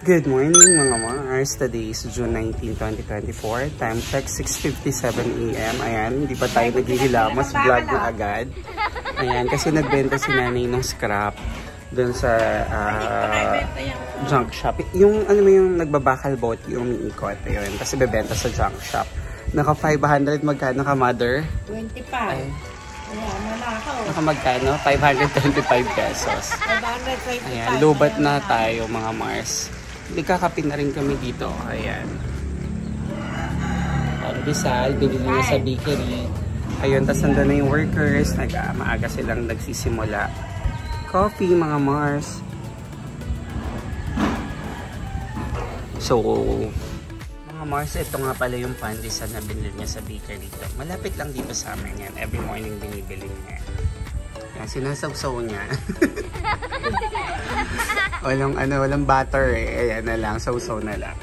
Good morning mga Mars. Today is June 19, 2024. Time check 6:57 AM. Ayan, hindi pa tayo naghihilamos. Vlog na agad. Ayan, kasi nagbenta si nanay ng scrap dun sa junk shop. Yung ano mo yung nagbabakal boat, yung umiikot. Ayun, kasi bebenta sa junk shop. Naka 500, magkano ka, mother? 25. Ay. Ayan, nanakaw. Naka magkano? 525 pesos. 525. Ayan, lubat na tayo mga Mars. Nagkakape na rin kami dito. Ayan. Bisal, binili na sa bakery. Ayun, tas nandun na yung workers. Maaga silang nagsisimula. Coffee, mga Mars. So, mga Mars, ito nga pala yung pandesal na binili niya sa bakery dito. Malapit lang dito sa amin yan. Every morning binibili niya. Yan, sinasawsaw niya. walang butter eh. Ayan na lang, sausaw na lang.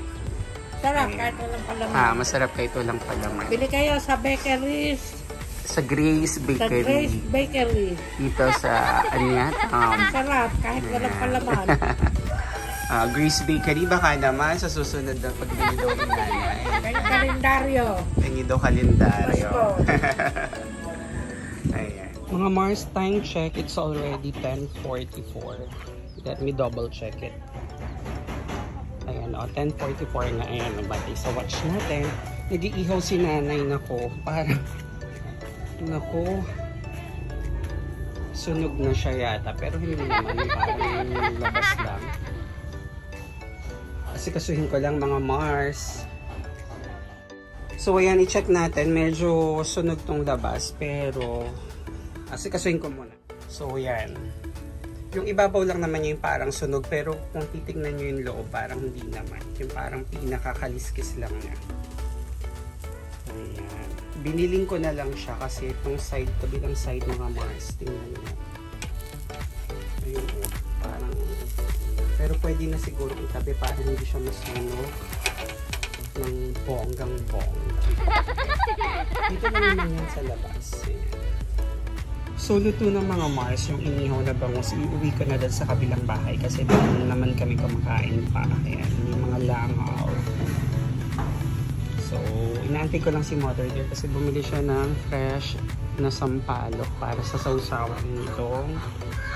Sarap, kahit walang palaman. Masarap kahit walang palaman. Bili kayo sa bakeries. Sa Grace Bakery. Sa Grace Bakery. Dito sa, Anyat. Sarap, kahit walang palaman. Grace Bakery, baka naman sa susunod na pagbili daw ng nanay. Kaya kalendaryo. Pengi daw kalendaryo. Ayan. Mga Mars, time check, it's already 10:44. Let me double check it. Ayan, 10:44 na. Ayan, nabatay sa watch natin. Nag-iihaw si nanay, nako. Parang, nako, sunog na siya yata. Pero hindi naman, parang labas lang. Kasi kasuhin ko lang mga Mars. So, ayan, i-check natin. Medyo sunog tong labas, pero kasi kasuhin ko muna. So, ayan. Yung ibabaw lang naman yung parang sunog, pero kung titignan nyo yung loob, parang hindi naman. Yung parang pinakakaliskis lang niya. Ayan. Biniling ko na lang siya kasi itong side, kabilang side mga Mars. Tingnan nyo. Ayun, parang, pero pwede na siguro itabi para hindi siya masunog ng bonggang-bong. Dito na naman yan sa labas. Ayan. So, luto ng mga Mars, yung inihaw na bangus, iuwi ko na dun sa kabilang bahay kasi doon naman kami kumakain pa. Ayan, yung mga langaw. So, inaantay ko lang si mother there kasi bumili siya ng fresh na sampalok para sa sausawan nitong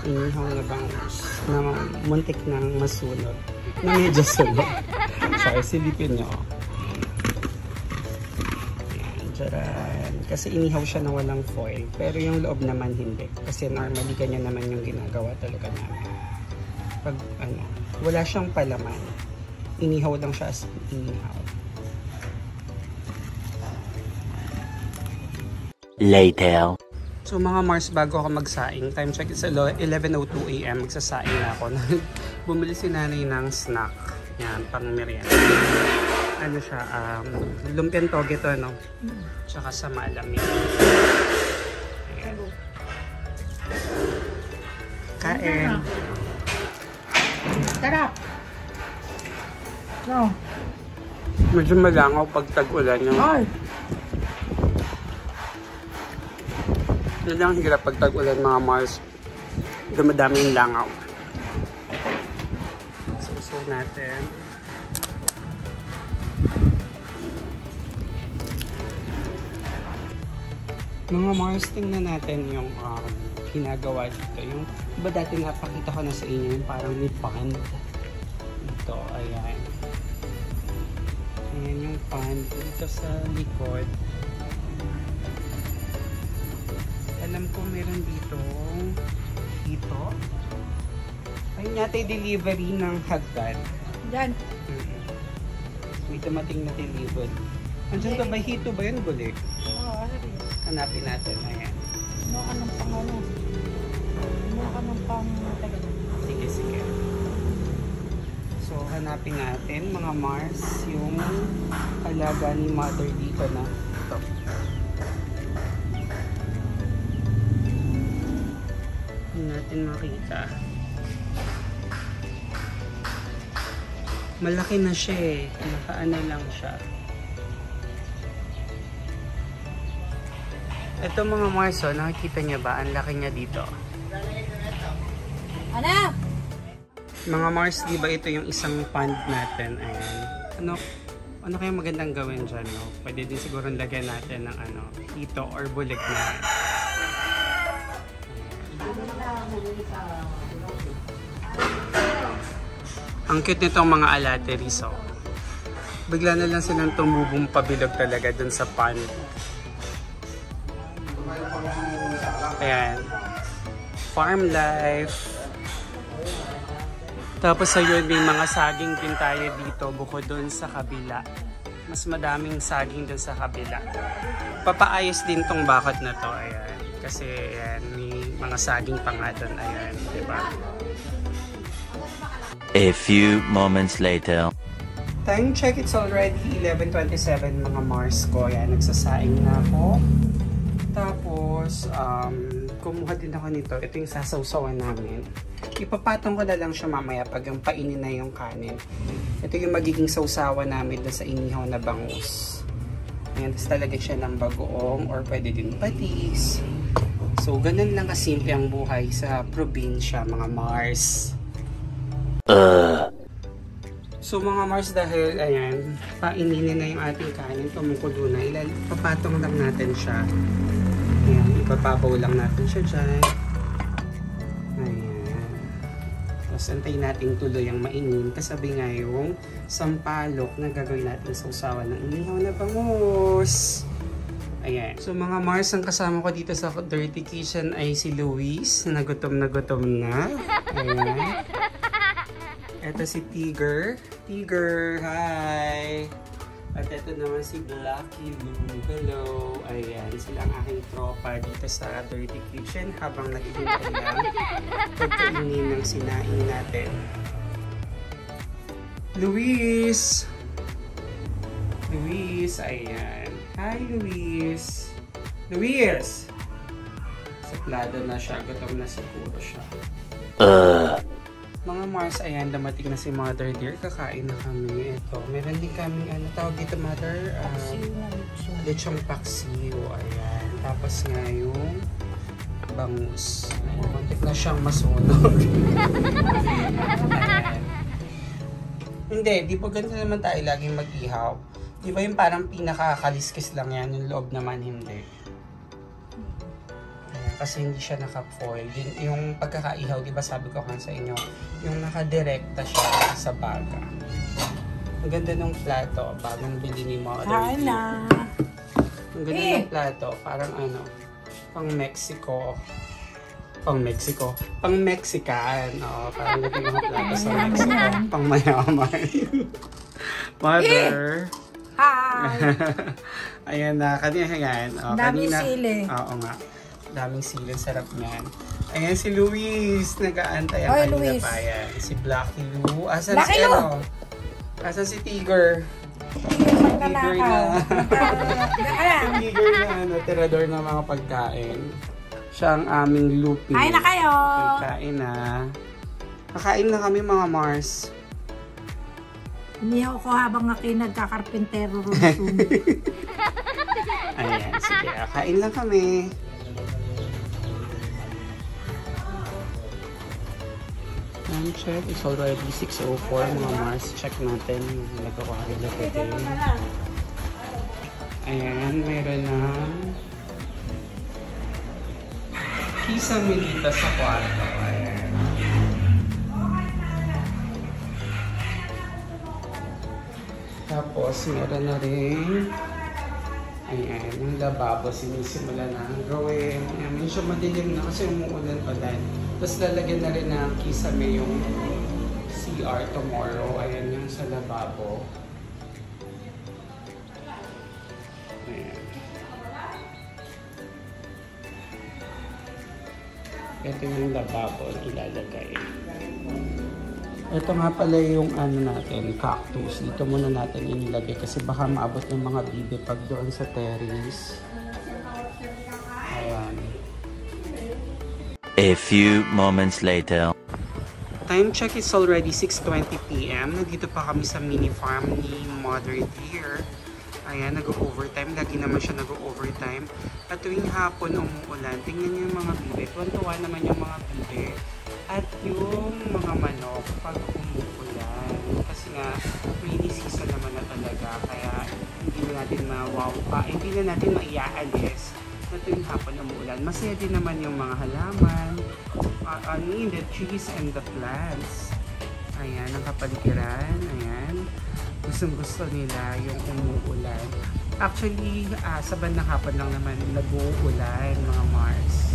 inihaw na bangus na muntik ng masunog, na medyo sunog. Sorry, silipin nyo. Ayan, dyan. Kasi inihaw siya na walang foil. Pero yung loob naman hindi. Kasi normally ganyan naman yung ginagawa talaga namin. Pag ano, wala siyang palaman. Inihaw lang siya as inihaw. Later. So mga Mars, bago ako magsaing, time check is 11:02 AM. Magsasaing na ako. Bumili si nanay ng snack. Yan, pang merienda. Ano siya, lumpiang toge to, no? Tsaka sa malamig. Ayan. Kain. Sarap. No. Medyo malangaw pag tag-ulan yung... Ay. Yun lang hirap pag tag-ulan mga Mars. Dumadami yung langaw. So natin. Mga Mars, tingnan natin yung ginagawa dito. Yung, diba dati napakita ko na sa inyo yung parang may pond. Ito, ayan. Ayan yung pond dito sa likod. Alam ko meron dito. Ayun yata yung delivery ng hagdan. Diyan. May dumating na delivery. Andiyan ba? May hito ba yun, Gulik? Oo, ano rin. Hanapin natin. Ayan. Ano ka ng pangano? Ano ka ng pang-tagal? Sige, sige. So, hanapin natin, mga Mars, yung alaga ni mother dito na ito. Hindi natin makita. Malaki na siya eh. Nakaano lang siya. Ito mga Mars, nakikita niya ba? Ang laki niya dito. Ano? Mga Mars, di ba ito yung isang pond natin? Ayan. Ano kaya magandang gawin dyan, no? Pwede din siguro lagyan natin ng ito or bulig na. Ang cute nitong mga alateries, oh. Bigla na lang silang tumubong pabilog talaga dun sa pond. Ayan. Farm life. Tapos ayun, may mga saging din tayo dito bukod dun sa kabila. Mas madaming saging dun sa kabila. Papaayos din tong bakod na to. Ayan. Kasi ayan, may mga saging pa nga dun. Ayan, diba? A few moments later. Time check, it's already 11:27 mga Mars ko. Ayan, nagsasaing na ako. Tapos, kumuha din ako nito. Ito yung sasawsawan namin. Ipapatong ko na lang siya mamaya pag yung painin na yung kanin. Ito yung magiging sawsawan namin doon sa inihaw na bangus. Ayan, tapos talagyan siya ng bagoong or pwede din patis. So, ganun lang kasimple ang buhay sa probinsya, mga Mars. So mga Mars, dahil ayan, paininin na yung ating kanin, tumukulo na, papatong lang natin siya. Ayan, ipapabaw lang natin siya dyan. Ayan. Tapos antayin natin tuloy ang mainin, kasabi nga yung sampalok na gagawin natin sa usawan ng inihaw na bangus. Ayan. So mga Mars, ang kasama ko dito sa Dirty Kitchen ay si Luis, na gutom na. Ayan. Ito si Tiger. Tiger, hi! At ito naman si Blacky Lou. Hello! Ayan, sila ang aking tropa dito sa Dirty Kitchen habang nag-iintay lang pagkainin ng sinaing natin. Luis! Luis, ayan. Hi, Luis! Luis! Saplado na siya. Gutom na siguro siya. Mga Mars, ayan, damating na si Mother dear. Kakain na kami. Ito, meron din kami, tawag dito, Mother? Lechong paksiw. Ayan. Tapos nga yung bangus. Muntik na siyang masunog. Ayan. Hindi, di ba ganito naman tayo laging mag-ihaw? Di ba yung parang pinakakaliskis lang yan, yung loob naman hindi? Kasi hindi siya naka-foil. Yung pagkakaihaw, di ba sabi ko kan sa inyo, yung nakadirekta siya sa baga. Ang ganda ng plato, bagong bili ni Mother. Kain na! Ang ganda ng plato, parang pang Mexico. Pang Mexican. O, parang ganda ng plato sa Mexico. Pang mayaman. Mother. Hi! Ayan na, kanina yan. Daming sili. Oo nga. Daming sili, sarap niyan. Ayan si Luis, nag-aantay ang Oy, kanina Luis. pa yan. Si Blacky Lou. Asan Blacky si Lou? Asan si Tiger? Tiger na. Tiger na, tirador ng mga pagkain. Siya ang aming looping. Kain na kayo! Kain na. Kakain na kami mga Mars. Inihaw ko habang ako'y nagkakarpentero roon. Ayan, sige. Kain lang kami. Time check, it's already 6:04 mga Mars. Check natin yung nagawa rin na today. Ayan, mayroon na kisame dito sa kwarto. Ayan. Tapos, meron na rin ayan, yung lababo sinisimula na gawin. Ayan, medyo madilim na kasi umuulan-ulan. Tapos lalagyan na rin ng kisame yung CR tomorrow. Ayan yung sa lababo. Ayan. Ito yung lababo na ilalagay. Ito nga pala yung natin, cactus. Dito muna natin inilagay kasi baka maabot ng mga bibe pag doon sa terrace. Ayan. A few moments later. Time check is already 6:20 PM. Nandito pa kami sa mini farm ni Mother dear. Ayan, nag-overtime. Lagi naman siya nag-overtime. At tuwing hapon umuulan, tingnan niyo yung mga bibe. Tuwan-tuwa naman yung mga bibe. At yung mga manok pag umuulan, kasi nga rainy season naman na talaga, kaya hindi na natin hindi na natin maiaalis na tuwing hapon umuulan. Masaya din naman yung mga halaman, the trees and the plants. Ayan, ang kapaligiran, ayan. Gustong-gusto nila yung umuulan. Actually, sa bandang hapon lang naman nag-uulan, mga Mars.